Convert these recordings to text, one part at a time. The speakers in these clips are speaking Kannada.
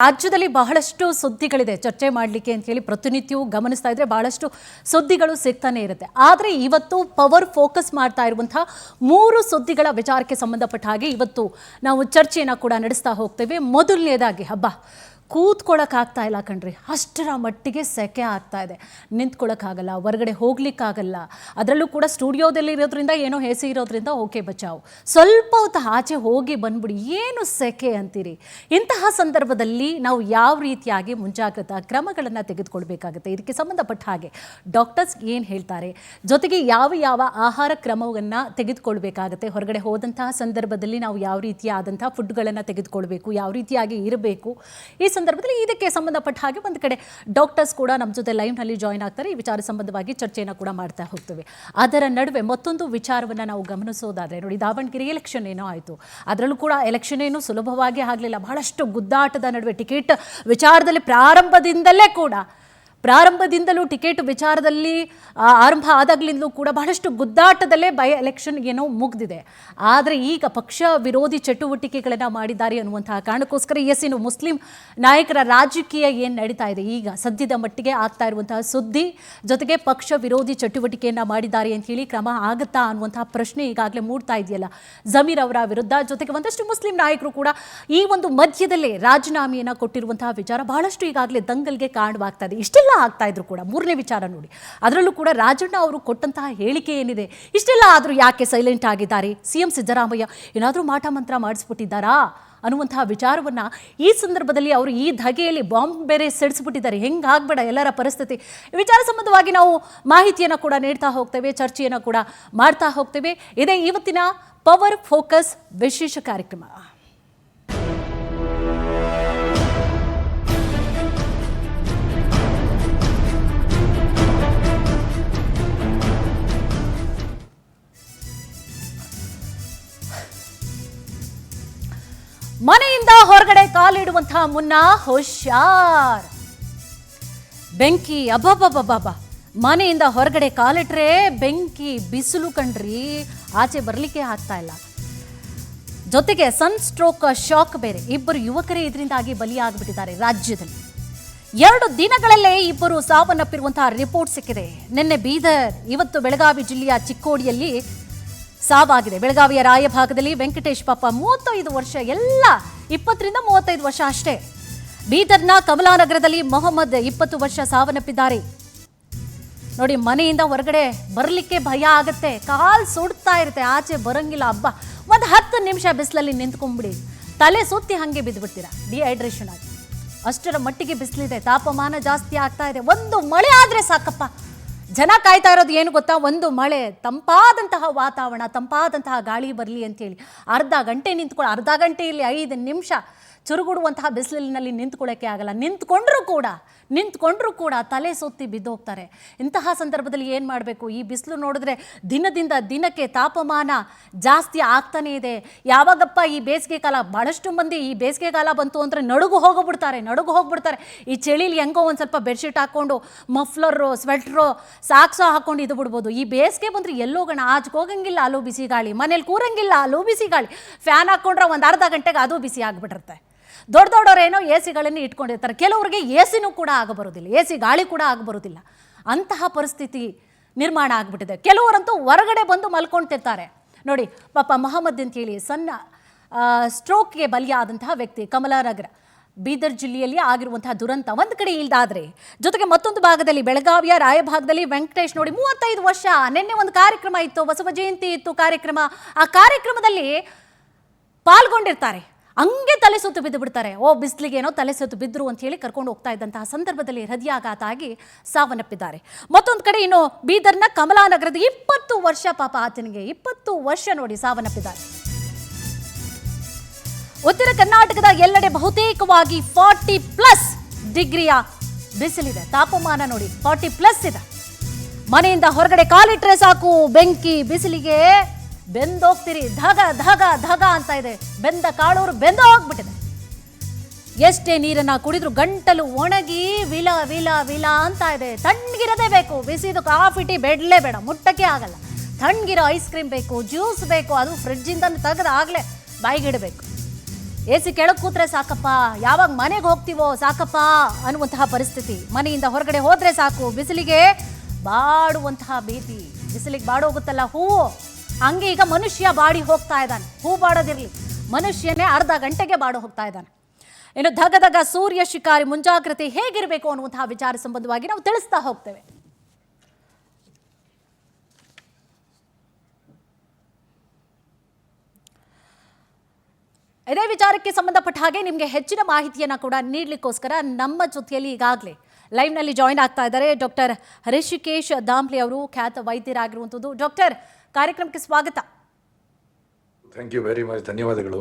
ರಾಜ್ಯದಲ್ಲಿ ಬಹಳಷ್ಟು ಸುದ್ದಿಗಳಿದೆ ಚರ್ಚೆ ಮಾಡಲಿಕ್ಕೆ ಅಂತ ಹೇಳಿ ಪ್ರತಿನಿತ್ಯವೂ ಗಮನಿಸ್ತಾ ಇದ್ರೆ ಬಹಳಷ್ಟು ಸುದ್ದಿಗಳು ಸಿಗ್ತಾನೆ ಇರುತ್ತೆ. ಆದರೆ ಇವತ್ತು ಪವರ್ ಫೋಕಸ್ ಮಾಡ್ತಾ ಇರುವಂತಹ 3 ಸುದ್ದಿಗಳ ವಿಚಾರಕ್ಕೆ ಸಂಬಂಧಪಟ್ಟ ಹಾಗೆ ಇವತ್ತು ನಾವು ಚರ್ಚೆಯನ್ನು ಕೂಡ ನಡೆಸ್ತಾ ಹೋಗ್ತೇವೆ. ಮೊದಲನೇದಾಗಿ ಕೂತ್ಕೊಳ್ಳೋಕ್ಕಾಗ್ತಾ ಇಲ್ಲ ಕಣ್ರಿ, ಅಷ್ಟರ ಮಟ್ಟಿಗೆ ಸೆಕೆ ಆಗ್ತಾ ಇದೆ. ನಿಂತ್ಕೊಳ್ಳೋಕ್ಕಾಗಲ್ಲ, ಹೊರಗಡೆ ಹೋಗ್ಲಿಕ್ಕಾಗಲ್ಲ. ಅದರಲ್ಲೂ ಕೂಡ ಸ್ಟುಡಿಯೋದಲ್ಲಿ ಇರೋದ್ರಿಂದ ಏನೋ ಎ ಸಿ ಇರೋದ್ರಿಂದ ಓಕೆ ಬಚಾವು, ಸ್ವಲ್ಪ ಹೊತ್ತು ಆಚೆ ಹೋಗಿ ಬಂದ್ಬಿಡಿ, ಏನು ಸೆಕೆ ಅಂತೀರಿ. ಇಂತಹ ಸಂದರ್ಭದಲ್ಲಿ ನಾವು ಯಾವ ರೀತಿಯಾಗಿ ಮುಂಜಾಗ್ರತಾ ಕ್ರಮಗಳನ್ನು ತೆಗೆದುಕೊಳ್ಬೇಕಾಗುತ್ತೆ, ಇದಕ್ಕೆ ಸಂಬಂಧಪಟ್ಟ ಹಾಗೆ ಡಾಕ್ಟರ್ಸ್ ಏನು ಹೇಳ್ತಾರೆ, ಜೊತೆಗೆ ಯಾವ ಯಾವ ಆಹಾರ ಕ್ರಮವನ್ನು ತೆಗೆದುಕೊಳ್ಬೇಕಾಗುತ್ತೆ, ಹೊರಗಡೆ ಹೋದಂತಹ ಸಂದರ್ಭದಲ್ಲಿ ನಾವು ಯಾವ ರೀತಿಯಾದಂಥ ಫುಡ್ಗಳನ್ನು ತೆಗೆದುಕೊಳ್ಬೇಕು, ಯಾವ ರೀತಿಯಾಗಿ ಇರಬೇಕು, ಈ ಸಂದರ್ಭದಲ್ಲಿ ಇದಕ್ಕೆ ಸಂಬಂಧಪಟ್ಟ ಹಾಗೆ ಒಂದು ಕಡೆ ಡಾಕ್ಟರ್ಸ್ ಕೂಡ ನಮ್ಮ ಜೊತೆ ಲೈವ್ನಲ್ಲಿ ಜಾಯಿನ್ ಆಗ್ತಾರೆ. ಈ ವಿಚಾರ ಸಂಬಂಧವಾಗಿ ಚರ್ಚೆಯನ್ನು ಕೂಡ ಮಾಡ್ತಾ ಹೋಗ್ತೇವೆ. ಅದರ ನಡುವೆ ಮತ್ತೊಂದು ವಿಚಾರವನ್ನು ನಾವು ಗಮನಿಸೋದಾದರೆ ನೋಡಿ, ದಾವಣಗೆರೆ ಎಲೆಕ್ಷನ್ ಏನೋ ಆಯಿತು, ಅದರಲ್ಲೂ ಕೂಡ ಎಲೆಕ್ಷನ್ ಏನು ಸುಲಭವಾಗಿ ಆಗಲಿಲ್ಲ. ಬಹಳಷ್ಟು ಗುದ್ದಾಟದ ನಡುವೆ ಟಿಕೆಟ್ ವಿಚಾರದಲ್ಲಿ ಪ್ರಾರಂಭದಿಂದಲೂ ಟಿಕೆಟ್ ವಿಚಾರದಲ್ಲಿ ಆರಂಭ ಆದಾಗಲಿಂದಲೂ ಕೂಡ ಬಹಳಷ್ಟು ಗುದ್ದಾಟದಲ್ಲೇ ಬೈ ಎಲೆಕ್ಷನ್ ಏನೋ ಮುಗ್ದಿದೆ. ಆದರೆ ಈಗ ಪಕ್ಷ ವಿರೋಧಿ ಚಟುವಟಿಕೆಗಳನ್ನು ಮಾಡಿದ್ದಾರೆ ಅನ್ನುವಂತಹ ಕಾರಣಕ್ಕೋಸ್ಕರ ಇನ್ನು ಮುಸ್ಲಿಂ ನಾಯಕರ ರಾಜಕೀಯ ಏನು ನಡೀತಾ ಇದೆ, ಈಗ ಸದ್ಯದ ಮಟ್ಟಿಗೆ ಆಗ್ತಾ ಇರುವಂತಹ ಸುದ್ದಿ, ಜೊತೆಗೆ ಪಕ್ಷ ವಿರೋಧಿ ಚಟುವಟಿಕೆಯನ್ನು ಮಾಡಿದ್ದಾರೆ ಅಂತ ಹೇಳಿ ಕ್ರಮ ಆಗುತ್ತಾ ಅನ್ನುವಂತಹ ಪ್ರಶ್ನೆ ಈಗಾಗಲೇ ಮೂಡ್ತಾ ಇದೆಯಲ್ಲ ಜಮೀರ್ ಅವರ ವಿರುದ್ಧ. ಜೊತೆಗೆ ಒಂದಷ್ಟು ಮುಸ್ಲಿಂ ನಾಯಕರು ಕೂಡ ಈ ಒಂದು ಮಧ್ಯದಲ್ಲೇ ರಾಜೀನಾಮೆಯನ್ನು ಕೊಟ್ಟಿರುವಂತಹ ವಿಚಾರ ಬಹಳಷ್ಟು ಈಗಾಗಲೇ ದಂಗಲ್ಗೆ ಕಾರಣವಾಗ್ತಾ ಇದೆ. ಇಷ್ಟೆಲ್ಲ ಆಗ್ತಾ ಇದ್ರು ಕೂಡ ಮೂರನೇ ವಿಚಾರ ನೋಡಿ, ಅದರಲ್ಲೂ ಕೂಡ ರಾಜಣ್ಣ ಅವರು ಕೊಟ್ಟಂತಹ ಹೇಳಿಕೆ ಏನಿದೆ, ಇಷ್ಟೆಲ್ಲ ಆದರೂ ಯಾಕೆ ಸೈಲೆಂಟ್ ಆಗಿದ್ದಾರೆ, ಸಿಎಂ ಸಿದ್ದರಾಮಯ್ಯ ಏನಾದರೂ ಮಾಟ ಮಂತ್ರ ಮಾಡಿಸ್ಬಿಟ್ಟಿದ್ದಾರಾ ಅನ್ನುವಂತಹ ವಿಚಾರವನ್ನು ಈ ಸಂದರ್ಭದಲ್ಲಿ ಅವರು ಈ ಧಗೆಯಲ್ಲಿ ಬಾಂಬ್ ಬೇರೆ ಸಿಡಿಸ್ಬಿಟ್ಟಿದ್ದಾರೆ, ಹೆಂಗಾಗ್ಬೇಡ ಎಲ್ಲರ ಪರಿಸ್ಥಿತಿ, ವಿಚಾರ ಸಂಬಂಧವಾಗಿ ನಾವು ಮಾಹಿತಿಯನ್ನು ಕೂಡ ನೀಡ್ತಾ ಹೋಗ್ತೇವೆ, ಚರ್ಚೆಯನ್ನು ಕೂಡ ಮಾಡ್ತಾ ಹೋಗ್ತೇವೆ. ಇದೇ ಇವತ್ತಿನ ಪವರ್ ಫೋಕಸ್ ವಿಶೇಷ ಕಾರ್ಯಕ್ರಮ. ಮನೆಯಿಂದ ಹೊರಗಡೆ ಕಾಲಿಡುವಂತಹ ಮುನ್ನ ಹುಷಾರ್, ಬೆಂಕಿ ಅಬ್ಬಬ್ಬಬ್ಬಬ್ಬ, ಮನೆಯಿಂದ ಹೊರಗಡೆ ಕಾಲಿಟ್ರೆ ಬೆಂಕಿ, ಬಿಸಿಲು ಕಣ್ರಿ, ಆಚೆ ಬರಲಿಕ್ಕೆ ಆಗ್ತಾ ಇಲ್ಲ. ಜೊತೆಗೆ ಸನ್ ಸ್ಟ್ರೋಕ್ ಶಾಕ್ ಬೇರೆ, ಇಬ್ಬರು ಯುವಕರೇ ಇದರಿಂದಾಗಿ ಬಲಿಯಾಗ್ಬಿಟ್ಟಿದ್ದಾರೆ. ರಾಜ್ಯದಲ್ಲಿ 2 ದಿನಗಳಲ್ಲೇ ಇಬ್ಬರು ಸಾವನ್ನಪ್ಪಿರುವಂತಹ ರಿಪೋರ್ಟ್ ಸಿಕ್ಕಿದೆ. ನಿನ್ನೆ ಬೀದರ್, ಇವತ್ತು ಬೆಳಗಾವಿ ಜಿಲ್ಲೆಯ ಚಿಕ್ಕೋಡಿಯಲ್ಲಿ ಸಾವಾಗಿದೆ. ಬೆಳಗಾವಿಯ ರಾಯಭಾಗದಲ್ಲಿ ವೆಂಕಟೇಶ್ ಪಾಪ 35 ವರ್ಷ, ಎಲ್ಲ 20 ರಿಂದ 35 ವರ್ಷ ಅಷ್ಟೇ. ಬೀದರ್ನ ಕಮಲಾನಗರದಲ್ಲಿ ಮೊಹಮ್ಮದ್ 20 ವರ್ಷ ಸಾವನ್ನಪ್ಪಿದ್ದಾರೆ. ನೋಡಿ, ಮನೆಯಿಂದ ಹೊರಗಡೆ ಬರಲಿಕ್ಕೆ ಭಯ ಆಗುತ್ತೆ, ಕಾಲ್ ಸುಡ್ತಾ ಇರುತ್ತೆ, ಆಚೆ ಬರಂಗಿಲ್ಲ. ಒಂದು 10 ನಿಮಿಷ ಬಿಸಿಲಲ್ಲಿ ನಿಂತ್ಕೊಂಡ್ಬಿಡಿ, ತಲೆ ಸುತ್ತಿ ಹಾಗೆ ಬಿದ್ದುಬಿಡ್ತೀರಾ ಡಿಹೈಡ್ರೇಷನ್ ಆಗಿ. ಅಷ್ಟರ ಮಟ್ಟಿಗೆ ಬಿಸಿಲಿದೆ, ತಾಪಮಾನ ಜಾಸ್ತಿ ಆಗ್ತಾ ಇದೆ. ಒಂದು ಮಳೆ ಆದರೆ ಸಾಕಪ್ಪ, ಜನ ಕಾಯ್ತಾ ಇರೋದು ಏನು ಗೊತ್ತಾ, ಒಂದು ಮಳೆ, ತಂಪಾದಂತಹ ವಾತಾವರಣ, ತಂಪಾದಂತಹ ಗಾಳಿ ಬರಲಿ ಅಂತೇಳಿ. ಅರ್ಧ ಗಂಟೆ ಅರ್ಧ ಗಂಟೆಯಲ್ಲಿ 5 ನಿಮಿಷ ಚುರುಗುಡುವಂತಹ ಬಿಸಿಲಿನಲ್ಲಿ ನಿಂತ್ಕೊಳ್ಳೋಕ್ಕೆ ಆಗಲ್ಲ. ನಿಂತ್ಕೊಂಡ್ರೂ ಕೂಡ ತಲೆ ಸುತ್ತಿ ಬಿದ್ದು ಹೋಗ್ತಾರೆ. ಇಂತಹ ಸಂದರ್ಭದಲ್ಲಿ ಏನು ಮಾಡಬೇಕು, ಈ ಬಿಸಿಲು ನೋಡಿದ್ರೆ ದಿನದಿಂದ ದಿನಕ್ಕೆ ತಾಪಮಾನ ಜಾಸ್ತಿ ಆಗ್ತಾನೇ ಇದೆ. ಯಾವಾಗಪ್ಪ ಈ ಬೇಸಿಗೆ ಕಾಲ, ಭಾಳಷ್ಟು ಮಂದಿ ಈ ಬೇಸಿಗೆ ಕಾಲ ಬಂತು ಅಂದರೆ ನಡುಗು ಹೋಗ್ಬಿಡ್ತಾರೆ. ಈ ಚಳಿಲಿ ಹೆಂಗೋ ಒಂದು ಸ್ವಲ್ಪ ಬೆಡ್ಶೀಟ್ ಹಾಕ್ಕೊಂಡು, ಮಫ್ಲರು, ಸ್ವೆಟ್ರು, ಸಾಕ್ಸೋ ಹಾಕ್ಕೊಂಡು ಇದು ಬಿಡ್ಬೋದು. ಈ ಬೇಸಿಗೆ ಬಂದರೆ ಎಲ್ಲೋಗೋಣ, ಆಚೆಗೆ ಹೋಗಂಗಿಲ್ಲ, ಅಲ್ಲೂ ಬಿಸಿ ಗಾಳಿ, ಮನೇಲಿ ಕೂರಂಗಿಲ್ಲ, ಅಲ್ಲೂ ಬಿಸಿ ಗಾಳಿ, ಫ್ಯಾನ್ ಹಾಕ್ಕೊಂಡ್ರೆ ಒಂದು ಅರ್ಧ ಗಂಟೆಗೆ ಅದು ಬಿಸಿ ಆಗಿಬಿಟ್ಟಿರುತ್ತೆ. ದೊಡ್ಡವರೇನೋ ಎ ಸಿಗಳನ್ನು ಇಟ್ಕೊಂಡಿರ್ತಾರೆ, ಕೆಲವರಿಗೆ ಎ ಸಿನೂ ಕೂಡ ಆಗಬರೋದಿಲ್ಲ, ಎ ಸಿ ಗಾಳಿ ಕೂಡ ಆಗಬರೋದಿಲ್ಲ. ಅಂತಹ ಪರಿಸ್ಥಿತಿ ನಿರ್ಮಾಣ ಆಗಿಬಿಟ್ಟಿದೆ. ಕೆಲವರಂತೂ ಹೊರಗಡೆ ಬಂದು ಮಲ್ಕೊಳ್ತಿರ್ತಾರೆ. ನೋಡಿ ಪಾಪ ಮೊಹಮ್ಮದ್ ಅಂತೇಳಿ ಸಣ್ಣ ಸ್ಟ್ರೋಕ್ಗೆ ಬಲಿಯಾದಂತಹ ವ್ಯಕ್ತಿ, ಕಮಲಾನಗರ ಬೀದರ್ ಜಿಲ್ಲೆಯಲ್ಲಿ ಆಗಿರುವಂತಹ ದುರಂತ ಒಂದು ಕಡೆ ಇಲ್ದಾದ್ರೆ, ಜೊತೆಗೆ ಮತ್ತೊಂದು ಭಾಗದಲ್ಲಿ ಬೆಳಗಾವಿಯ ರಾಯಭಾಗದಲ್ಲಿ ವೆಂಕಟೇಶ್ ನೋಡಿ 35 ವರ್ಷ. ನಿನ್ನೆ ಒಂದು ಕಾರ್ಯಕ್ರಮ ಇತ್ತು, ಬಸವ ಜಯಂತಿ ಇತ್ತು ಕಾರ್ಯಕ್ರಮ, ಆ ಕಾರ್ಯಕ್ರಮದಲ್ಲಿ ಪಾಲ್ಗೊಂಡಿರ್ತಾರೆ, ಹಂಗೆ ತಲೆ ಸುತ್ತು ಬಿದ್ದು ಬಿಡ್ತಾರೆ. ಬಿಸಿಲಿಗೇನೋ ತಲೆ ಸುತ್ತು ಬಿದ್ದರು ಅಂತ ಹೇಳಿ ಕರ್ಕೊಂಡು ಹೋಗ್ತಾ ಇದ್ದಂತಹ ಸಂದರ್ಭದಲ್ಲಿ ಹೃದಯಾಘಾತ ಆಗಿ ಸಾವನ್ನಪ್ಪಿದ್ದಾರೆ. ಮತ್ತೊಂದು ಕಡೆ ಇನ್ನು ಬೀದರ್ನ ಕಮಲಾನಗರದ 20 ವರ್ಷ ಪಾಪ, ಆತನಿಗೆ 20 ವರ್ಷ ನೋಡಿ ಸಾವನ್ನಪ್ಪಿದ್ದಾರೆ. ಉತ್ತರ ಕರ್ನಾಟಕದ ಎಲ್ಲೆಡೆ ಬಹುತೇಕವಾಗಿ 40+ ಡಿಗ್ರಿಯ ಬಿಸಿಲಿದೆ, ತಾಪಮಾನ ನೋಡಿ 40+ ಇದೆ. ಮನೆಯಿಂದ ಹೊರಗಡೆ ಕಾಲಿಟ್ರೆ ಸಾಕು ಬೆಂಕಿ, ಬಿಸಿಲಿಗೆ ಬೆಂದೋಗ್ತೀರಿ, ಧಗ ಅಂತ ಇದೆ. ಬೆಂದ ಕಾಳೂರು ಬೆಂದ ಹೋಗ್ಬಿಟ್ಟಿದೆ. ಎಷ್ಟೇ ನೀರನ್ನ ಕುಡಿದ್ರು ಗಂಟಲು ಒಣಗಿ ವಿಲ ವಿಲ ವಿಲ ಅಂತ ಇದೆ. ತಣ್ಣಗಿರದೇ ಬೇಕು, ಬಿಸಿದು ಕಾಫಿ ಟೀ ಬೇಡಲೇ ಬೇಡ, ಮುಟ್ಟಕ್ಕೆ ಆಗಲ್ಲ. ತಣ್ಣಗಿರೋ ಐಸ್ ಕ್ರೀಮ್ ಬೇಕು, ಜ್ಯೂಸ್ ಬೇಕು, ಅದು ಫ್ರಿಡ್ಜಿಂದ ತೆಗೆದು ಆಗಲೇ ಬಾಯಿಗಿಡಬೇಕು. ಎ ಸಿ ಕೆಳಗೆ ಕೂತ್ರೆ ಸಾಕಪ್ಪ, ಯಾವಾಗ ಮನೆಗೆ ಹೋಗ್ತೀವೋ ಸಾಕಪ್ಪ ಅನ್ನುವಂತಹ ಪರಿಸ್ಥಿತಿ. ಮನೆಯಿಂದ ಹೊರಗಡೆ ಹೋದ್ರೆ ಸಾಕು, ಬಿಸಿಲಿಗೆ ಬಾಡುವಂತಹ ಭೀತಿ. ಬಿಸಿಲಿಗೆ ಬಾಡೋಗುತ್ತಲ್ಲ ಹೂವು, ಹಂಗೆ ಈಗ ಮನುಷ್ಯ ಬಾಡಿ ಹೋಗ್ತಾ ಇದ್ದಾನೆ. ಹೂ ಬಾಡೋದಿರ್ಲಿ, ಮನುಷ್ಯನೇ ಅರ್ಧ ಗಂಟೆಗೆ ಬಾಡು ಹೋಗ್ತಾ ಇದ್ದಾನೆ. ಇನ್ನು ಧಗಧಗ ಸೂರ್ಯ ಶಿಕಾರಿ ಮುಂಜಾಗ್ರತೆ ಹೇಗಿರಬೇಕು ಅನ್ನುವಂತಹ ವಿಚಾರ ಸಂಬಂಧವಾಗಿ ನಾವು ತಿಳಿಸ್ತಾ ಹೋಗ್ತೇವೆ. ಇದೇ ವಿಚಾರಕ್ಕೆ ಸಂಬಂಧಪಟ್ಟ ಹಾಗೆ ನಿಮಗೆ ಹೆಚ್ಚಿನ ಮಾಹಿತಿಯನ್ನು ಕೂಡ ನೀಡಲಿಕ್ಕೋಸ್ಕರ ನಮ್ಮ ಜೊತೆಯಲ್ಲಿ ಈಗಾಗಲೇ ಲೈವ್ನಲ್ಲಿ ಜಾಯಿನ್ ಆಗ್ತಾ ಇದ್ದಾರೆ ಡಾಕ್ಟರ್ ಹೃಷಿಕೇಶ್ ದಾಂಪ್ಲೆ ಅವರು, ಖ್ಯಾತ ವೈದ್ಯರಾಗಿರುವಂಥದ್ದು. ಡಾಕ್ಟರ್, ಕಾರ್ಯಕ್ರಮಕ್ಕೆ ಸ್ವಾಗತ. ಥ್ಯಾಂಕ್ ಯು ವೆರಿ ಮಚ್, ಧನ್ಯವಾದಗಳು.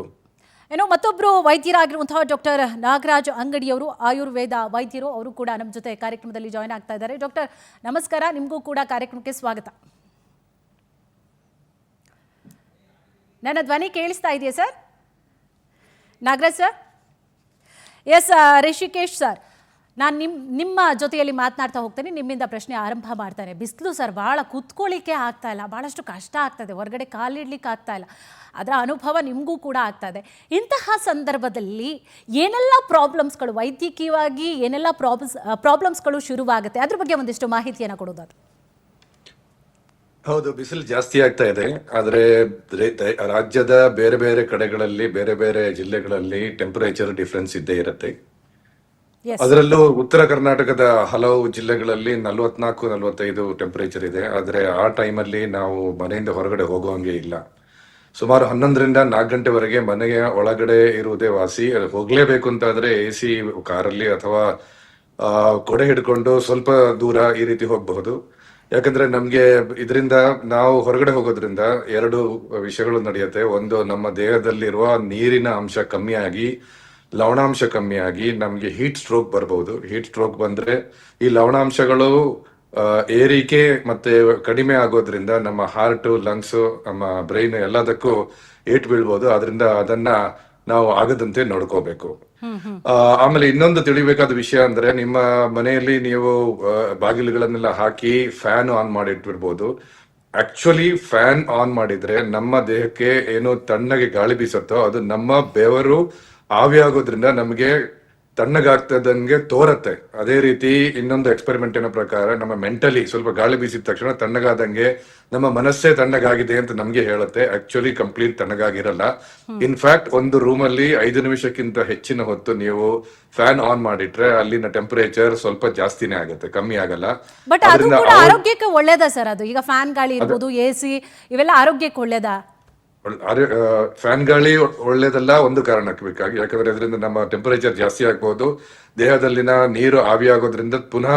ಏನೋ ಮತ್ತೊಬ್ಬರು ವೈದ್ಯರಾಗಿರುವಂತಹ ಡಾಕ್ಟರ್ ನಾಗರಾಜ್ ಅಂಗಡಿಯವರು, ಆಯುರ್ವೇದ ವೈದ್ಯರು, ಅವರು ಕೂಡ ನಮ್ಮ ಜೊತೆ ಕಾರ್ಯಕ್ರಮದಲ್ಲಿ ಜಾಯಿನ್ ಆಗ್ತಾ ಇದ್ದಾರೆ. ಡಾಕ್ಟರ್ ನಮಸ್ಕಾರ, ನಿಮಗೂ ಕೂಡ ಕಾರ್ಯಕ್ರಮಕ್ಕೆ ಸ್ವಾಗತ. ನನ್ನ ಧ್ವನಿ ಕೇಳಿಸ್ತಾ ಇದೆಯಾ sir? Nagaraj sir? Yes Rishikesh sir, ನಾನು ನಿಮ್ಮ ಜೊತೆಯಲ್ಲಿ ಮಾತನಾಡ್ತಾ ಹೋಗ್ತೇನೆ, ನಿಮ್ಮಿಂದ ಪ್ರಶ್ನೆ ಆರಂಭ ಮಾಡ್ತಾರೆ. ಬಿಸಿಲು ಸರ್ ಭಾಳ ಕೂತ್ಕೊಳ್ಳಿಕ್ಕೆ ಆಗ್ತಾ ಇಲ್ಲ, ಭಾಳಷ್ಟು ಕಷ್ಟ ಆಗ್ತದೆ, ಹೊರಗಡೆ ಕಾಲಿಡ್ಲಿಕ್ಕೆ ಆಗ್ತಾ ಇಲ್ಲ. ಅದರ ಅನುಭವ ನಿಮಗೂ ಕೂಡ ಆಗ್ತಾ ಇದೆ. ಇಂತಹ ಸಂದರ್ಭದಲ್ಲಿ ಏನೆಲ್ಲ ಪ್ರಾಬ್ಲಮ್ಸ್ಗಳು, ವೈದ್ಯಕೀಯವಾಗಿ ಏನೆಲ್ಲ ಪ್ರಾಬ್ಲಮ್ಸ್ಗಳು ಶುರುವಾಗುತ್ತೆ, ಅದ್ರ ಬಗ್ಗೆ ಒಂದಿಷ್ಟು ಮಾಹಿತಿಯನ್ನು ಕೊಡೋದಾದ್ರು. ಹೌದು, ಬಿಸಿಲು ಜಾಸ್ತಿ ಆಗ್ತಾ ಇದೆ. ಆದ್ರೆ ರಾಜ್ಯದ ಬೇರೆ ಬೇರೆ ಕಡೆಗಳಲ್ಲಿ, ಬೇರೆ ಬೇರೆ ಜಿಲ್ಲೆಗಳಲ್ಲಿ ಟೆಂಪರೇಚರ್ ಡಿಫ್ರೆನ್ಸ್ ಇದ್ದೇ ಇರುತ್ತೆ. ಅದರಲ್ಲೂ ಉತ್ತರ ಕರ್ನಾಟಕದ ಹಲವು ಜಿಲ್ಲೆಗಳಲ್ಲಿ 44-45 ಟೆಂಪರೇಚರ್ ಇದೆ. ಆದ್ರೆ ಆ ಟೈಮಲ್ಲಿ ನಾವು ಮನೆಯಿಂದ ಹೊರಗಡೆ ಹೋಗುವಂಗೆ ಇಲ್ಲ. ಸುಮಾರು 11ರಿಂದ 4 ಗಂಟೆವರೆಗೆ ಮನೆಯ ಒಳಗಡೆ ಇರುವುದೇ ವಾಸಿ. ಹೋಗ್ಲೇಬೇಕು ಅಂತಾದ್ರೆ AC ಕಾರಲ್ಲಿ ಅಥವಾ ಕೊಡೆ ಹಿಡ್ಕೊಂಡು ಸ್ವಲ್ಪ ದೂರ ಈ ರೀತಿ ಹೋಗಬಹುದು. ಯಾಕಂದ್ರೆ ನಮ್ಗೆ ಇದರಿಂದ, ನಾವು ಹೊರಗಡೆ ಹೋಗೋದ್ರಿಂದ 2 ವಿಷಯಗಳು ನಡೆಯುತ್ತೆ. ಒಂದು, ನಮ್ಮ ದೇಹದಲ್ಲಿರುವ ನೀರಿನ ಅಂಶ ಕಮ್ಮಿಯಾಗಿ, ಲವಣಾಂಶ ಕಮ್ಮಿಯಾಗಿ ನಮ್ಗೆ ಹೀಟ್ ಸ್ಟ್ರೋಕ್ ಬರಬಹುದು. ಹೀಟ್ ಸ್ಟ್ರೋಕ್ ಬಂದ್ರೆ ಈ ಲವಣಾಂಶಗಳು ಏರಿಕೆ ಮತ್ತೆ ಕಡಿಮೆ ಆಗೋದ್ರಿಂದ ನಮ್ಮ ಹಾರ್ಟ್, ಲಂಗ್ಸ್, ನಮ್ಮ ಬ್ರೈನ್ ಎಲ್ಲದಕ್ಕೂ ಏಟ್ ಬೀಳ್ಬೋದು. ಅದರಿಂದ ಅದನ್ನ ನಾವು ಆಗದಂತೆ ನೋಡ್ಕೋಬೇಕು. ಆಮೇಲೆ ಇನ್ನೊಂದು ತಿಳಿಬೇಕಾದ ವಿಷಯ ಅಂದ್ರೆ, ನಿಮ್ಮ ಮನೆಯಲ್ಲಿ ನೀವು ಬಾಗಿಲುಗಳನ್ನೆಲ್ಲ ಹಾಕಿ ಫ್ಯಾನ್ ಆನ್ ಮಾಡಿಟ್ಬಿಡ್ಬೋದು. ಆಕ್ಚುಲಿ ಫ್ಯಾನ್ ಆನ್ ಮಾಡಿದ್ರೆ ನಮ್ಮ ದೇಹಕ್ಕೆ ಏನು ತಣ್ಣಗೆ ಗಾಳಿ ಬೀಸುತ್ತೋ ಅದು ನಮ್ಮ ಬೆವರು ಆವಿಯಾಗೋದ್ರಿಂದ ನಮಗೆ ತಣ್ಣಗಾಗ್ತದಂಗೆ ತೋರತ್ತೆ. ಅದೇ ರೀತಿ ಇನ್ನೊಂದು ಎಕ್ಸ್ಪೆರಿಮೆಂಟಿನ ಪ್ರಕಾರ ನಮ್ಮ ಮೆಂಟಲಿ ಸ್ವಲ್ಪ ಗಾಳಿ ಬೀಸಿದ ತಕ್ಷಣ ತಣ್ಣಗಾದಂಗೆ ನಮ್ಮ ಮನಸ್ಸೇ ತಣ್ಣಗಾಗಿದೆ ಅಂತ ನಮ್ಗೆ ಹೇಳುತ್ತೆ. Actually complete ತಣ್ಣಗಾಗಿರಲ್ಲ. ಇನ್ಫ್ಯಾಕ್ಟ್ ಒಂದು ರೂಮಲ್ಲಿ 5 ನಿಮಿಷಕ್ಕಿಂತ ಹೆಚ್ಚಿನ ಹೊತ್ತು ನೀವು ಫ್ಯಾನ್ ಆನ್ ಮಾಡಿಟ್ರೆ ಅಲ್ಲಿನ ಟೆಂಪರೇಚರ್ ಸ್ವಲ್ಪ ಜಾಸ್ತಿನೇ ಆಗುತ್ತೆ, ಕಮ್ಮಿ ಆಗಲ್ಲ. ಬಟ್ ಅದು ಕೂಡ ಆರೋಗ್ಯಕ್ಕೆ ಒಳ್ಳೇದಾ ಸರ್? ಅದು ಈಗ ಫ್ಯಾನ್ ಗಾಳಿ ಇರ್ಬೋದು, AC ಇವೆಲ್ಲ ಆರೋಗ್ಯಕ್ಕೆ ಒಳ್ಳೇದಾ? ಫ್ಯಾನ್ ಗಾಳಿ ಒಳ್ಳೇದಲ್ಲ ಒಂದು ಕಾರಣಕ್ಕೆ ಬೇಕಾಗಿ, ಯಾಕಂದ್ರೆ ಅದರಿಂದ ನಮ್ಮ ಟೆಂಪರೇಚರ್ ಜಾಸ್ತಿ ಆಗ್ಬಹುದು. ದೇಹದಲ್ಲಿನ ನೀರು ಆವಿಯಾಗೋದ್ರಿಂದ ಪುನಃ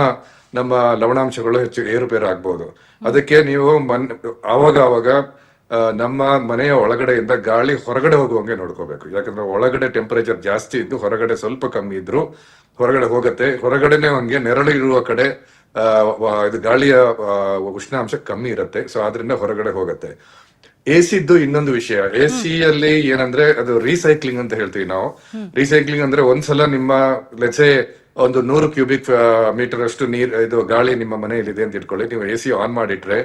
ನಮ್ಮ ಲವಣಾಂಶಗಳು ಹೆಚ್ಚು ಏರುಪೇರು ಆಗ್ಬಹುದು. ಅದಕ್ಕೆ ನೀವು ಆವಾಗ ನಮ್ಮ ಮನೆಯ ಒಳಗಡೆಯಿಂದ ಗಾಳಿ ಹೊರಗಡೆ ಹೋಗುವಂಗೆ ನೋಡ್ಕೋಬೇಕು. ಯಾಕಂದ್ರೆ ಒಳಗಡೆ ಟೆಂಪರೇಚರ್ ಜಾಸ್ತಿ ಇದ್ದು ಹೊರಗಡೆ ಸ್ವಲ್ಪ ಕಮ್ಮಿ ಇದ್ರು ಹೊರಗಡೆ ಹೋಗತ್ತೆ. ಹೊರಗಡೆನೆ ಹಂಗೆ ನೆರಳು ಇರುವ ಕಡೆ ಇದು ಗಾಳಿಯ ಉಷ್ಣಾಂಶ ಕಮ್ಮಿ ಇರುತ್ತೆ. ಸೊ ಆದ್ರಿಂದ ಹೊರಗಡೆ ಹೋಗತ್ತೆ. AC ಇನ್ನೊಂದು ವಿಷಯ, AC ಏನಂದ್ರೆ ಅದು ರೀಸೈಕ್ಲಿಂಗ್ ಅಂತ ಹೇಳ್ತೀವಿ ನಾವು. ರೀಸೈಕ್ಲಿಂಗ್ ಅಂದ್ರೆ ಒಂದ್ಸಲ ನಿಮ್ಮ ಲೆಟ್ಸೆ ಒಂದು 100 ಕ್ಯೂಬಿಕ್ ಮೀಟರ್ ಅಷ್ಟು ಇದು ಗಾಳಿ ನಿಮ್ಮ ಮನೆಯಲ್ಲಿ ಇದೆ ಅಂತ ಇಟ್ಕೊಳ್ಳಿ. ನೀವು AC ಆನ್ ಮಾಡಿಟ್ರೆ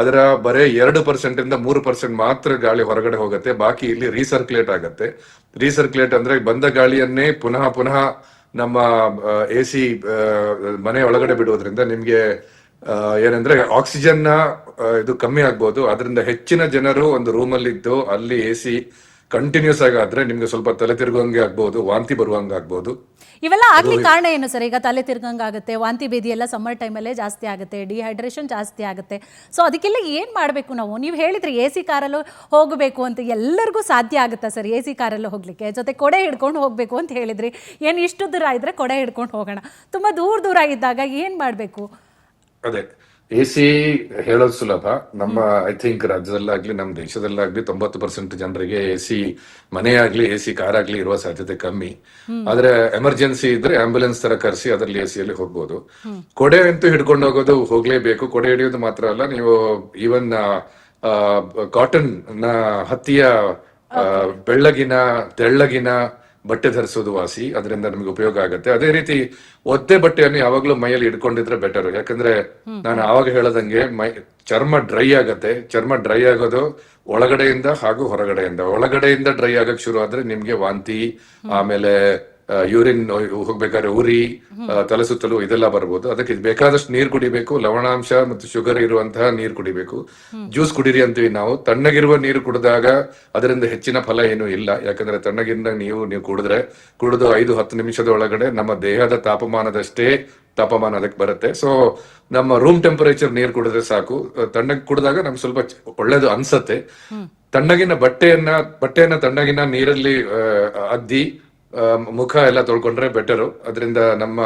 ಅದರ ಬರೇ 2% ಇಂದ 3% ಮಾತ್ರ ಗಾಳಿ ಹೊರಗಡೆ ಹೋಗುತ್ತೆ. ಬಾಕಿ ಇಲ್ಲಿ ರೀಸರ್ಕ್ಯುಲೇಟ್ ಆಗತ್ತೆ. ರೀಸರ್ಕ್ಯುಲೇಟ್ ಅಂದ್ರೆ ಬಂದ ಗಾಳಿಯನ್ನೇ ಪುನಃ ನಮ್ಮ AC ಮನೆ ಒಳಗಡೆ ಬಿಡುವುದರಿಂದ ನಿಮ್ಗೆ ಏನಂದ್ರೆ ಆಕ್ಸಿಜನ್ ಇದು ಕಮ್ಮಿ ಆಗ್ಬಹುದು. ಅದರಿಂದ ಹೆಚ್ಚಿನ ಜನರು ಒಂದು ರೂಮ್ ಅಲ್ಲಿ ಇದ್ದು ಅಲ್ಲಿ AC ಕಂಟಿನ್ಯೂಸ್ ಆಗಾದ್ರೆ ನಿಮ್ಗೆ ಸ್ವಲ್ಪ ತಲೆ ತಿರುಗುವಂಗೆ ಆಗ್ಬಹುದು, ವಾಂತಿ ಬರುವಂಗ ಆಗ್ಬಹುದು. ಇವೆಲ್ಲ ಆಗ್ಲಿಕ್ಕೆ ಕಾರಣ ಏನು ಸರ್? ಈಗ ತಲೆ ತಿರ್ಗಂಗ ಆಗುತ್ತೆ, ವಾಂತಿ ಭೇದಿ ಎಲ್ಲ ಸಮ್ಮರ್ ಟೈಮಲ್ಲೇ ಜಾಸ್ತಿ ಆಗುತ್ತೆ, ಡಿಹೈಡ್ರೇಷನ್ ಜಾಸ್ತಿ ಆಗುತ್ತೆ. ಸೊ ಅದಕ್ಕೆಲ್ಲ ಏನ್ ಮಾಡ್ಬೇಕು ನಾವು? ನೀವು ಹೇಳಿದ್ರಿ AC ಕಾರಲ್ಲೂ ಹೋಗಬೇಕು ಅಂತ. ಎಲ್ಲರಿಗೂ ಸಾಧ್ಯ ಆಗುತ್ತಾ ಸರ್ AC ಕಾರಲ್ಲೂ ಹೋಗ್ಲಿಕ್ಕೆ? ಜೊತೆ ಕೊಡೆ ಹಿಡ್ಕೊಂಡು ಹೋಗ್ಬೇಕು ಅಂತ ಹೇಳಿದ್ರಿ. ಏನ್ ಇಷ್ಟು ದೂರ ಇದ್ರೆ ಕೊಡೆ ಹಿಡ್ಕೊಂಡು ಹೋಗೋಣ, ತುಂಬಾ ದೂರ ಇದ್ದಾಗ ಏನ್ ಮಾಡ್ಬೇಕು? ಅದೇ AC ಹೇಳೋದು ಸುಲಭ. ನಮ್ಮ ಐ ಥಿಂಕ್ ರಾಜ್ಯದಲ್ಲಾಗ್ಲಿ ನಮ್ಮ ದೇಶದಲ್ಲಾಗ್ಲಿ 90% ಜನರಿಗೆ AC ಮನೆ ಆಗ್ಲಿ AC ಕಾರ್ ಆಗ್ಲಿ ಇರುವ ಸಾಧ್ಯತೆ ಕಮ್ಮಿ. ಆದ್ರೆ ಎಮರ್ಜೆನ್ಸಿ ಇದ್ರೆ ಆಂಬ್ಯುಲೆನ್ಸ್ ತರ ಕರೆಸಿ ಅದರಲ್ಲಿ AC ಯಲ್ಲಿ ಹೋಗ್ಬೋದು. ಕೊಡೆ ಅಂತೂ ಹಿಡ್ಕೊಂಡು ಹೋಗೋದು ಹೋಗ್ಲೇಬೇಕು. ಕೊಡೆ ಹಿಡಿಯೋದು ಮಾತ್ರ ಅಲ್ಲ, ನೀವು ಈವನ್ ಕಾಟನ್ ಹತ್ತಿಯ ಬೆಳ್ಳಗಿನ ತೆಳ್ಳಗಿನ ಬಟ್ಟೆ ಧರಿಸೋದು ವಾಸಿ, ಅದರಿಂದ ನಮಗೆ ಉಪಯೋಗ ಆಗುತ್ತೆ. ಅದೇ ರೀತಿ ಒದ್ದೆ ಬಟ್ಟೆಯನ್ನು ಯಾವಾಗ್ಲೂ ಮೈಯಲ್ಲಿ ಇಟ್ಕೊಂಡಿದ್ರೆ ಬೆಟರ್. ಯಾಕಂದ್ರೆ ನಾನು ಆವಾಗ ಹೇಳದಂಗೆ ಚರ್ಮ ಡ್ರೈ ಆಗತ್ತೆ. ಚರ್ಮ ಡ್ರೈ ಆಗೋದು ಒಳಗಡೆಯಿಂದ ಹಾಗೂ ಹೊರಗಡೆಯಿಂದ. ಒಳಗಡೆಯಿಂದ ಡ್ರೈ ಆಗಕ್ ಶುರು ಆದ್ರೆ ನಿಮ್ಗೆ ವಾಂತಿ, ಆಮೇಲೆ ಯೂರಿನ್ ಹೋಗ್ಬೇಕಾದ್ರೆ ಉರಿ, ತಲೆ ಸುತ್ತಲು ಇದೆಲ್ಲ ಬರ್ಬೋದು. ಅದಕ್ಕೆ ಬೇಕಾದಷ್ಟು ನೀರು ಕುಡಿಬೇಕು, ಲವಣಾಂಶ ಮತ್ತು ಶುಗರ್ ಇರುವಂತಹ ನೀರು ಕುಡಿಬೇಕು. ಜ್ಯೂಸ್ ಕುಡಿರಿ ಅಂತೀವಿ ನಾವು. ತಣ್ಣಗಿರುವ ನೀರು ಕುಡಿದಾಗ ಅದರಿಂದ ಹೆಚ್ಚಿನ ಫಲ ಏನು ಇಲ್ಲ. ಯಾಕಂದ್ರೆ ತಣ್ಣಗಿಂದ ನೀವು ಕುಡಿದು 5-10 ನಿಮಿಷದ ಒಳಗಡೆ ನಮ್ಮ ದೇಹದ ತಾಪಮಾನದಷ್ಟೇ ತಾಪಮಾನ ಅದಕ್ಕೆ ಬರುತ್ತೆ. ಸೊ ನಮ್ಮ ರೂಮ್ ಟೆಂಪರೇಚರ್ ನೀರು ಕುಡಿದ್ರೆ ಸಾಕು. ತಣ್ಣಗೆ ಕುಡಿದಾಗ ನಮ್ಗೆ ಸ್ವಲ್ಪ ಒಳ್ಳೇದು ಅನ್ಸತ್ತೆ. ಬಟ್ಟೆಯನ್ನ ತಣ್ಣಗಿನ ನೀರಲ್ಲಿ ಅದ್ದಿ ಮುಖ ಎಲ್ಲ ತೊಳ್ಕೊಂಡ್ರೆ ಬೆಟರು. ಅದರಿಂದ ನಮ್ಮ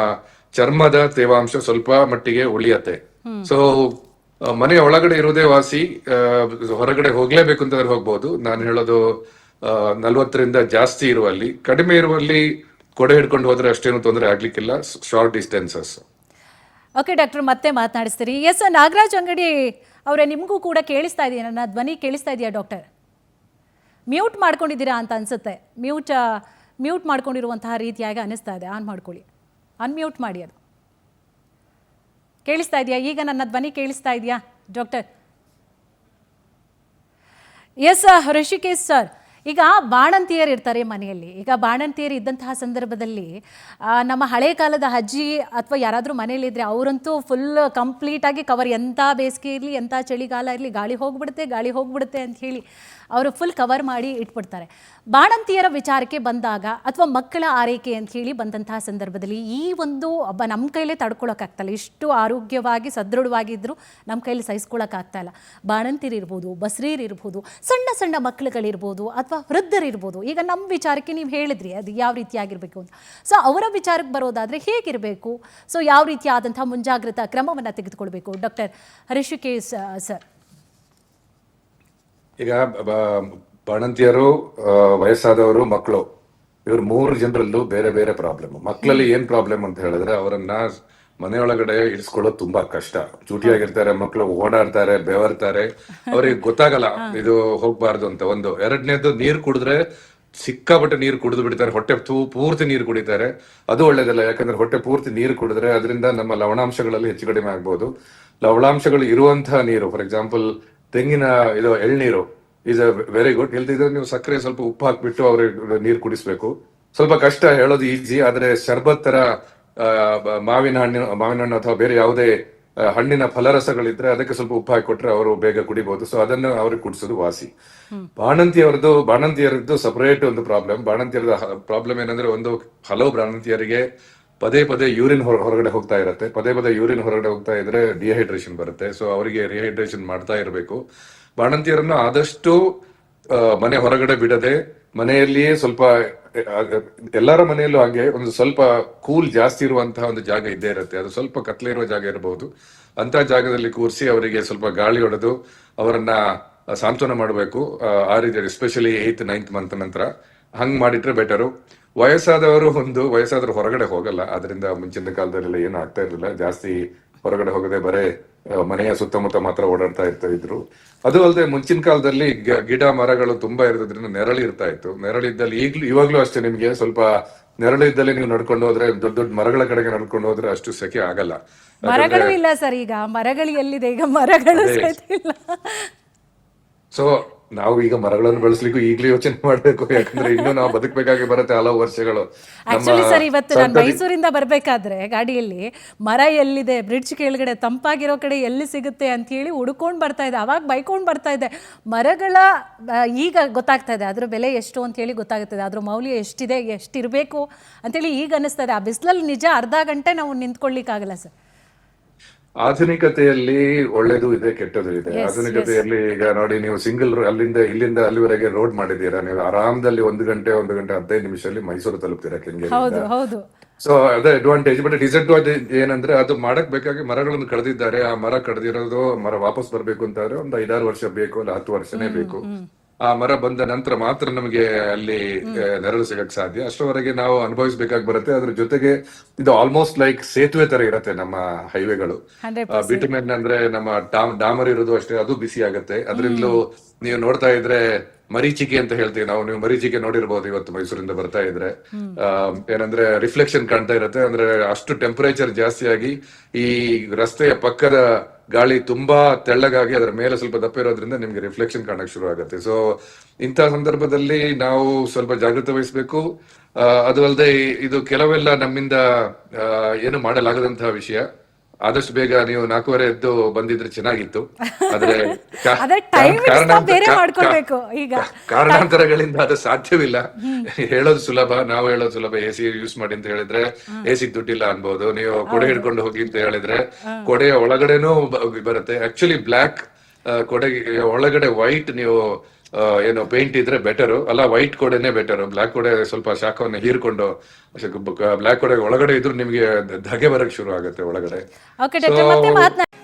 ಚರ್ಮದ ತೇವಾಂಶ ಸ್ವಲ್ಪ ಮಟ್ಟಿಗೆ ಉಳಿಯತ್ತೆ. ಸೊ ಮನೆಯ ಒಳಗಡೆ ಇರುವುದೇ ವಾಸಿ. ಹೊರಗಡೆ ಹೋಗ್ಲೇಬೇಕು ಅಂತಂದ್ರೆ ಹೋಗ್ಬೋದು. ನಾನು ಹೇಳೋದು 40ರಿಂದ ಜಾಸ್ತಿ ಇರುವಲ್ಲಿ, ಕಡಿಮೆ ಇರುವಲ್ಲಿ ಕೊಡೆ ಹಿಡ್ಕೊಂಡು ಹೋದ್ರೆ ಅಷ್ಟೇನು ತೊಂದರೆ ಆಗ್ಲಿಕ್ಕಿಲ್ಲ. Short distances. ಓಕೆ ಡಾಕ್ಟರ್, ಮತ್ತೆ ಮಾತನಾಡಿಸ್ತೀರಿ. ಎಸ್, ನಾಗರಾಜ್ ಅಂಗಡಿ ಅವರೇ, ನಿಮಗೂ ಕೂಡ ಕೇಳಿಸ್ತಾ ಇದೆಯಾ? ನನ್ನ ಧ್ವನಿ ಕೇಳಿಸ್ತಾ ಇದೆಯಾ ಡಾಕ್ಟರ್? ಮ್ಯೂಟ್ ಮಾಡ್ಕೊಂಡಿದ್ದೀರಾ ಅಂತ ಅನಿಸುತ್ತೆ. ಮ್ಯೂಟ್ ಮಾಡ್ಕೊಂಡಿರುವಂತಹ ರೀತಿಯಾಗಿ ಅನ್ನಿಸ್ತಾ ಇದೆ. ಆನ್ ಮಾಡ್ಕೊಳ್ಳಿ, ಅನ್ಮ್ಯೂಟ್ ಮಾಡಿ. ಅದು ಕೇಳಿಸ್ತಾ ಇದೆಯಾ? ಈಗ ನನ್ನ ಧ್ವನಿ ಕೇಳಿಸ್ತಾ ಇದೆಯಾ ಡಾಕ್ಟರ್? ಎಸ್ ಋಷಿಕೇಶ್ ಸರ್, ಈಗ ಬಾಣಂತಿಯರು ಇರ್ತಾರೆ ಮನೆಯಲ್ಲಿ. ಈಗ ಬಾಣಂತಿಯರು ಇದ್ದಂತಹ ಸಂದರ್ಭದಲ್ಲಿ ನಮ್ಮ ಹಳೆ ಕಾಲದ ಅಜ್ಜಿ ಅಥವಾ ಯಾರಾದರೂ ಮನೇಲಿದ್ದರೆ ಅವರಂತೂ ಫುಲ್ ಕಂಪ್ಲೀಟಾಗಿ ಕವರ್, ಎಂಥ ಬೇಸಿಗೆ ಇರಲಿ ಎಂಥ ಚಳಿಗಾಲ ಇರಲಿ, ಗಾಳಿ ಹೋಗ್ಬಿಡುತ್ತೆ ಅಂತ ಹೇಳಿ ಅವರು ಫುಲ್ ಕವರ್ ಮಾಡಿ ಇಟ್ಬಿಡ್ತಾರೆ. ಬಾಣಂತಿಯರ ವಿಚಾರಕ್ಕೆ ಬಂದಾಗ ಅಥವಾ ಮಕ್ಕಳ ಆರೈಕೆ ಅಂತ ಹೇಳಿ ಬಂದಂತಹ ಸಂದರ್ಭದಲ್ಲಿ ಈ ಒಂದು ನಮ್ಮ ಕೈಲೇ ತಡ್ಕೊಳಕ್ಕಾಗ್ತಾಯಿಲ್ಲ. ಇಷ್ಟು ಆರೋಗ್ಯವಾಗಿ ಸದೃಢವಾಗಿದ್ದರೂ ನಮ್ಮ ಕೈಲಿ ಸಹಿಸ್ಕೊಳಕ್ಕಾಗ್ತಾಯಿಲ್ಲ. ಬಾಣಂತಿರಿರ್ಬೋದು, ಬಸ್ರೀರಿರ್ಬೋದು, ಸಣ್ಣ ಸಣ್ಣ ಮಕ್ಕಳುಗಳಿರ್ಬೋದು ಅಥವಾ ವೃದ್ಧರಿರ್ಬೋದು. ಈಗ ನಮ್ಮ ವಿಚಾರಕ್ಕೆ ನೀವು ಹೇಳಿದ್ರಿ ಅದು ಯಾವ ರೀತಿಯಾಗಿರಬೇಕು ಅಂತ. ಸೊ ಅವರ ವಿಚಾರಕ್ಕೆ ಬರೋದಾದರೆ ಹೇಗಿರಬೇಕು? ಸೊ ಯಾವ ರೀತಿಯಾದಂಥ ಮುಂಜಾಗ್ರತಾ ಕ್ರಮವನ್ನು ತೆಗೆದುಕೊಳ್ಬೇಕು ಡಾಕ್ಟರ್ ಋಷಿಕೇಶ್ ಸರ್? ಈಗ ಬಾಣಂತಿಯರು, ವಯಸ್ಸಾದವರು, ಮಕ್ಕಳು, ಇವ್ರು 3 ಜನರಲ್ಲೂ ಬೇರೆ ಬೇರೆ ಪ್ರಾಬ್ಲಮ್. ಮಕ್ಕಳಲ್ಲಿ ಏನ್ ಪ್ರಾಬ್ಲಮ್ ಅಂತ ಹೇಳಿದ್ರೆ ಅವರನ್ನ ಮನೆಯೊಳಗಡೆ ಇರಿಸ್ಕೊಳ್ಳೋದು ತುಂಬಾ ಕಷ್ಟ. ಚೂಟಿಯಾಗಿರ್ತಾರೆ ಮಕ್ಕಳು, ಓಡಾಡ್ತಾರೆ, ಬೆವರ್ತಾರೆ, ಅವ್ರಿಗೆ ಗೊತ್ತಾಗಲ್ಲ ಇದು ಹೋಗ್ಬಾರ್ದು ಅಂತ. ಒಂದು. ಎರಡನೇದು, ನೀರು ಕುಡಿದ್ರೆ ಸಿಕ್ಕಾಪಟ್ಟೆ ನೀರು ಕುಡಿದು ಬಿಡ್ತಾರೆ. ಹೊಟ್ಟೆ ಪೂರ್ತಿ ನೀರು ಕುಡಿತಾರೆ. ಅದು ಒಳ್ಳೇದಲ್ಲ. ಯಾಕಂದ್ರೆ ಹೊಟ್ಟೆ ಪೂರ್ತಿ ನೀರು ಕುಡಿದ್ರೆ ಅದರಿಂದ ನಮ್ಮ ಲವಣಾಂಶಗಳಲ್ಲಿ ಹೆಚ್ಚು ಕಡಿಮೆ ಆಗ್ಬೋದು. ಲವಣಾಂಶಗಳು ಇರುವಂತಹ ನೀರು, ಫಾರ್ ಎಕ್ಸಾಂಪಲ್ ತೆಂಗಿನ ಎಳ್ನೀರು ಈಸ್ ಅ ವೆರಿ ಗುಡ್. ಇಲ್ದಿದ್ರೆ ನೀವು ಸಕ್ಕರೆ ಸ್ವಲ್ಪ ಉಪ್ಪು ಹಾಕ್ಬಿಟ್ಟು ಅವ್ರಿಗೆ ನೀರು ಕುಡಿಸ್ಬೇಕು. ಸ್ವಲ್ಪ ಕಷ್ಟ, ಹೇಳೋದು ಈಸಿ. ಆದ್ರೆ ಶರ್ಬತ್ ತರ ಮಾವಿನ ಹಣ್ಣು ಅಥವಾ ಬೇರೆ ಯಾವುದೇ ಹಣ್ಣಿನ ಫಲರಸಗಳಿದ್ರೆ ಅದಕ್ಕೆ ಸ್ವಲ್ಪ ಉಪ್ಪು ಹಾಕಿ ಕೊಟ್ರೆ ಅವರು ಬೇಗ ಕುಡಿಬಹುದು. ಸೊ ಅದನ್ನು ಅವ್ರಿಗೆ ಕುಡಿಸೋದು ವಾಸಿ. ಬಾಣಂತಿಯರದ್ದು ಸಪರೇಟ್ ಒಂದು ಪ್ರಾಬ್ಲಮ್. ಬಾಣಂತಿಯರದ ಪ್ರಾಬ್ಲಮ್ ಏನಂದ್ರೆ, ಹಲವು ಬಾಣಂತಿಯರಿಗೆ ಪದೇ ಯೂರಿನ್ ಹೊರಗಡೆ ಹೋಗ್ತಾ ಇರುತ್ತೆ. ಪದೇ ಯೂರಿನ್ ಹೊರಗಡೆ ಹೋಗ್ತಾ ಇದ್ರೆ ಡಿಹೈಡ್ರೇಷನ್ ಬರುತ್ತೆ. ಸೊ ಅವರಿಗೆ ರಿಹೈಡ್ರೇಷನ್ ಮಾಡ್ತಾ ಇರಬೇಕು. ಬಾಣಂತಿಯರನ್ನು ಆದಷ್ಟು ಮನೆ ಹೊರಗಡೆ ಬಿಡದೆ ಮನೆಯಲ್ಲಿಯೇ ಸ್ವಲ್ಪ, ಎಲ್ಲರ ಮನೆಯಲ್ಲೂ ಹಾಗೆ ಒಂದು ಸ್ವಲ್ಪ ಕೂಲ್ ಜಾಸ್ತಿ ಇರುವಂತಹ ಒಂದು ಜಾಗ ಇದ್ದೇ ಇರುತ್ತೆ. ಅದು ಸ್ವಲ್ಪ ಕತ್ಲೆ ಇರುವ ಜಾಗ ಇರಬಹುದು. ಅಂತ ಜಾಗದಲ್ಲಿ ಕೂರಿಸಿ ಅವರಿಗೆ ಸ್ವಲ್ಪ ಗಾಳಿ ಹೊಡೆದು ಅವರನ್ನ ಸಾಂತ್ವನ ಮಾಡಬೇಕು. ಆ ರೀತಿ ಎಸ್ಪೆಷಲಿ 8th 9th ಮಂತ್ ನಂತರ ಹಂಗ್ ಮಾಡಿಟ್ರೆ ಬೆಟರು. ವಯಸ್ಸಾದ್ರು ಹೊರಗಡೆ ಹೋಗಲ್ಲ. ಅದರಿಂದ ಮುಂಚಿನ ಕಾಲದಲ್ಲೆಲ್ಲ ಏನು ಆಗ್ತಾ ಇರಲಿಲ್ಲ. ಜಾಸ್ತಿ ಹೊರಗಡೆ ಹೋಗದೆ ಬರೇ ಮನೆಯ ಸುತ್ತಮುತ್ತ ಮಾತ್ರ ಓಡಾಡ್ತಾ ಇದ್ರು. ಅದು ಅಲ್ಲದೆ ಮುಂಚಿನ ಕಾಲದಲ್ಲಿ ಗಿಡ ಮರಗಳು ತುಂಬಾ ಇರೋದ್ರಿಂದ ನೆರಳು ಇರ್ತಾ ಇತ್ತು. ನೆರಳಿದ್ದಲ್ಲಿ ಇವಾಗ್ಲೂ ಅಷ್ಟೇ, ನಿಮ್ಗೆ ಸ್ವಲ್ಪ ನೆರಳಿದ್ದಲ್ಲಿ ನೀವು ನಡ್ಕೊಂಡು ಹೋದ್ರೆ, ದೊಡ್ಡ ದೊಡ್ಡ ಮರಗಳ ಕಡೆಗೆ ನಡ್ಕೊಂಡು ಹೋದ್ರೆ ಅಷ್ಟು ಸೆಕೆ ಆಗಲ್ಲ. ಮರಗಳು ಇಲ್ಲ ಸರ್. ಈಗ ಮರಗಳು ಎಲ್ಲಿದೆ? ಈಗ ಮರಗಳು ಇಲ್ಲ. ಸೊ ನಾವು ಈಗ ಮರಗಳನ್ನು ಬೆಳೆಸ್ಲಿಕ್ಕೂ ಈಗಲೇ ಯೋಚನೆ ಮಾಡ್ಬೇಕು. ಯಾಕಂದ್ರೆ ಇನ್ನೂ ನಾವು ಬದುಕಬೇಕಾಗಿ ಬರುತ್ತೆ ಹಲವು ವರ್ಷಗಳು. ಆಕ್ಚುಲಿ ಸರ್, ಇವತ್ತು ನಾನು ಮೈಸೂರಿಂದ ಬರ್ಬೇಕಾದ್ರೆ ಗಾಡಿಯಲ್ಲಿ ಮರ ಎಲ್ಲಿದೆ, ಬ್ರಿಡ್ಜ್ ಕೆಳಗಡೆ ತಂಪಾಗಿರೋ ಕಡೆ ಎಲ್ಲಿ ಸಿಗುತ್ತೆ ಅಂತ ಹೇಳಿ ಹುಡ್ಕೊಂಡು ಬರ್ತಾ ಇದೆ. ಅವಾಗ ಬೈಕೊಂಡು ಬರ್ತಾ ಇದೆ. ಮರಗಳ ಈಗ ಗೊತ್ತಾಗ್ತಾ ಇದೆ ಅದ್ರ ಬೆಲೆ ಎಷ್ಟು ಅಂತ ಹೇಳಿ ಗೊತ್ತಾಗ್ತದೆ. ಅದ್ರ ಮೌಲ್ಯ ಎಷ್ಟಿದೆ, ಎಷ್ಟಿರಬೇಕು ಅಂತೇಳಿ ಈಗ ಅನ್ನಿಸ್ತದೆ. ಆ ಬಿಸಿಲಲ್ಲಿ ನಿಜ ಅರ್ಧ ಗಂಟೆ ನಾವು ನಿಂತ್ಕೊಳ್ಳಿಕ್ಕಾಗಲ್ಲ ಸರ್. ಆಧುನಿಕತೆಯಲ್ಲಿ ಒಳ್ಳೇದು ಇದೆ, ಕೆಟ್ಟದು ಇದೆ. ಆಧುನಿಕತೆಯಲ್ಲಿ ಈಗ ನೋಡಿ, ನೀವು ಸಿಂಗಲ್ ಇಲ್ಲಿಂದ ಅಲ್ಲಿವರೆಗೆ ರೋಡ್ ಮಾಡಿದ್ದೀರಾ. ನೀವು ಆರಾಮದಲ್ಲಿ 1 ಗಂಟೆ 15 ನಿಮಿಷದಲ್ಲಿ ಮೈಸೂರು ತಲುಪ್ತೀರಾ ಕೆಂಗೇರಿಯಿಂದ. ಸೊ ಅದೇ ಅಡ್ವಾಂಟೇಜ್. ಬಟ್ ಡಿಸ್ಅಡ್ವಾಂಟೇಜ್ ಏನಂದ್ರೆ, ಅದು ಮಾಡಕ್ ಬೇಕಾಗಿ ಮರಗಳನ್ನು ಕಡ್ದಿದ್ದಾರೆ. ಆ ಮರ ಕಡ್ದಿರೋದು, ಮರ ವಾಪಸ್ ಬರ್ಬೇಕು ಅಂತಾದ್ರೆ ಒಂದು 5-6 ವರ್ಷ ಬೇಕು, ಅಲ್ಲ 10 ವರ್ಷನೇ ಬೇಕು. ಆ ಮರ ಬಂದ ನಂತರ ಮಾತ್ರ ನಮಗೆ ಅಲ್ಲಿ ನೆರಳು ಸಿಗಕ್ ಸಾಧ್ಯ. ಅಷ್ಟರವರೆಗೆ ನಾವು ಅನುಭವಿಸ್ಬೇಕಾಗಿ ಬರುತ್ತೆ. ಅದ್ರ ಜೊತೆಗೆ ಇದು ಆಲ್ಮೋಸ್ಟ್ ಲೈಕ್ ಸೇತುವೆ ತರ ಇರುತ್ತೆ ನಮ್ಮ ಹೈವೇಗಳು. 100%. ಬಿಟುಮೆನ್ ಅಂದ್ರೆ ನಮ್ಮ ಡಾಮರ್ ಇರೋದು ಅಷ್ಟೇ, ಅದು ಬಿಸಿ ಆಗುತ್ತೆ. ಅದ್ರಿಂದಲೂ ನೀವು ನೋಡ್ತಾ ಇದ್ರೆ ಮರೀಚಿಕೆ ಅಂತ ಹೇಳ್ತೀವಿ ನಾವು, ನೀವು ಮರೀಚಿಕೆ ನೋಡಿರ್ಬೋದು ಇವತ್ತು ಮೈಸೂರಿಂದ ಬರ್ತಾ ಇದ್ರೆ. ಏನಂದ್ರೆ ರಿಫ್ಲೆಕ್ಷನ್ ಕಾಣ್ತಾ ಇರುತ್ತೆ. ಅಂದ್ರೆ ಅಷ್ಟು ಟೆಂಪರೇಚರ್ ಜಾಸ್ತಿ ಆಗಿ ಈ ರಸ್ತೆಯ ಪಕ್ಕದ ಗಾಳಿ ತುಂಬಾ ತೆಳ್ಳಗಾಗಿ ಅದರ ಮೇಲೆ ಸ್ವಲ್ಪ ದಪ್ಪ ಇರೋದ್ರಿಂದ ನಿಮ್ಗೆ ರಿಫ್ಲೆಕ್ಷನ್ ಕಾಣಕ್ ಶುರು ಆಗುತ್ತೆ. ಸೊ ಇಂತಹ ಸಂದರ್ಭದಲ್ಲಿ ನಾವು ಸ್ವಲ್ಪ ಜಾಗೃತೆ ವಹಿಸ್ಬೇಕು. ಅದು ಅಲ್ಲದೆ ಇದು ಕೆಲವೆಲ್ಲ ನಮ್ಮಿಂದ ಏನು ಮಾಡಲಾಗದಂತಹ ವಿಷಯ. ಆದಷ್ಟು ಬೇಗ ನೀವು 4:15 ಎದ್ದು ಬಂದಿದ್ರೆ ಚೆನ್ನಾಗಿತ್ತು. ಆದ್ರೆ ಅದೇ time ಇಡ್ಸ್ತಾ ಬೇರೆ ಮಾಡ್ಕೊಳ್ಬೇಕು ಈಗ. ಕಾರಣಾಂತರಗಳಿಂದ ಅದು ಸಾಧ್ಯವಿಲ್ಲ. ಹೇಳೋದು ಸುಲಭ, ನಾವು ಹೇಳೋದು ಸುಲಭ, ಎಸಿ ಯೂಸ್ ಮಾಡಿ ಅಂತ ಹೇಳಿದ್ರೆ ಎಸಿ ದುಡ್ಡಿಲ್ಲ ಅನ್ಬೋದು. ನೀವು ಕೊಡೆ ಹಿಡ್ಕೊಂಡು ಹೋಗಿ ಅಂತ ಹೇಳಿದ್ರೆ ಕೊಡೆಯ ಒಳಗಡೆನೂ ಬರುತ್ತೆ. ಆಕ್ಚುಲಿ ಬ್ಲಾಕ್ ಕೊಡೆಗೆ ಒಳಗಡೆ ವೈಟ್ ನೀವು ಏನು ಪೇಂಟ್ ಇದ್ರೆ ಬೆಟರು ಅಲ್ಲ, ವೈಟ್ ಕೊಡೆನೆ ಬೆಟರು. ಬ್ಲಾಕ್ ಕೊಡೆ ಸ್ವಲ್ಪ ಶಾಖವನ್ನು ಹೀರ್ಕೊಂಡು, ಬ್ಲಾಕ್ ಕೊಡೆ ಒಳಗಡೆ ಇದ್ರು ನಿಮ್ಗೆ ಧಗೆ ಬರಕ್ ಶುರು ಆಗುತ್ತೆ ಒಳಗಡೆ. ಓಕೆ ಡಾಕ್ಟರ್, ಮತ್ತೆ ಮಾತನಾಡಿ.